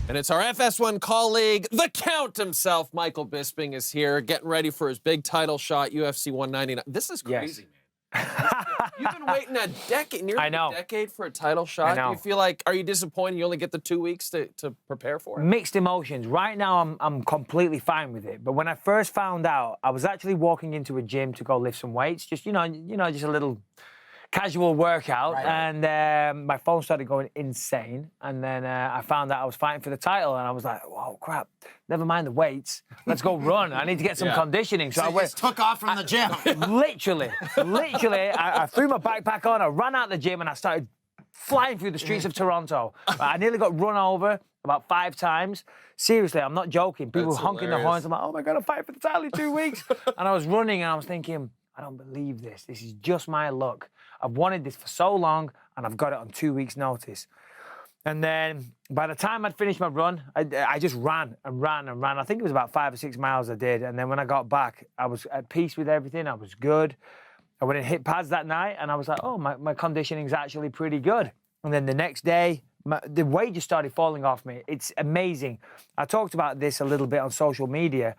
And it's our FS1 colleague, the Count himself, Michael Bisping, is here, getting ready for his big title shot, UFC 199. This is crazy, man. You've been waiting a decade, nearly a decade for a title shot. Do you feel like, are you disappointed you only get the 2 weeks to prepare for it? Mixed emotions. Right now, I'm completely fine with it. But when I first found out, I was actually walking into a gym to go lift some weights, just, just a little casual workout, and my phone started going insane, and then I found out I was fighting for the title, and I was like, whoa, crap, never mind the weights, let's go run. I need to get some conditioning. So I went, took off from the gym. Literally, I threw my backpack on, I ran out the gym, and I started flying through the streets of Toronto. I nearly got run over about 5 times. Seriously, I'm not joking. People were honking their horns. I'm like, oh my God, I'm fighting for the title in 2 weeks. And I was running, and I was thinking, I don't believe this. This is just my luck. I've wanted this for so long, and I've got it on 2 weeks' notice. And then by the time I'd finished my run, I just ran and ran and ran. I think it was about 5 or 6 miles I did. And then when I got back, I was at peace with everything. I was good. I went and hit pads that night, and I was like, oh, my conditioning's actually pretty good. And then the next day, the weight just started falling off me. It's amazing. I talked about this a little bit on social media.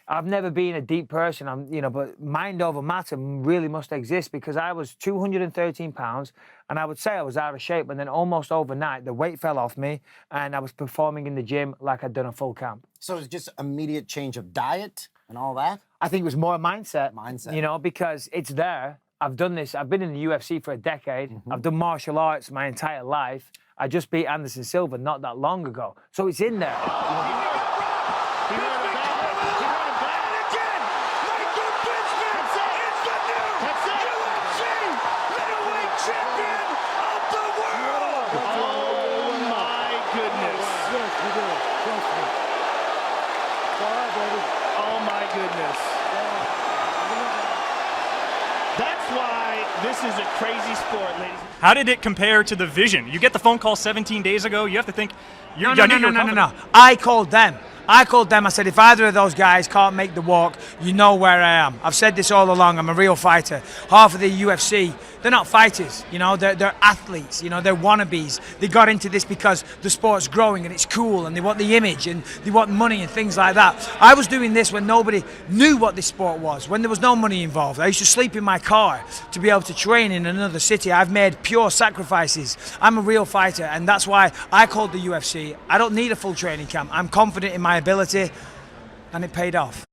I've never been a deep person, but mind over matter really must exist, because I was 213 pounds, and I would say I was out of shape, and then almost overnight, the weight fell off me, and I was performing in the gym like I'd done a full camp. So it was just immediate change of diet and all that? I think it was more mindset. Because it's there. I've done this. I've been in the UFC for a decade. I've done martial arts my entire life. I just beat Anderson Silva not that long ago. So it's in there. Oh my goodness. That's why this is a crazy sport, ladies. How did it compare to the Vision? You get the phone call 17 days ago. You have to think. No. I called them. I said, if either of those guys can't make the walk, you know where I am. I've said this all along. I'm a real fighter. Half of the UFC, they're not fighters. They're athletes. They're wannabes. They got into this because the sport's growing and it's cool, and they want the image and they want money and things like that. I was doing this when nobody knew what this sport was, when there was no money involved. I used to sleep in my car to be able to train in another city. I've made pure sacrifices. I'm a real fighter, and that's why I called the UFC. I don't need a full training camp. I'm confident in my ability, and it paid off.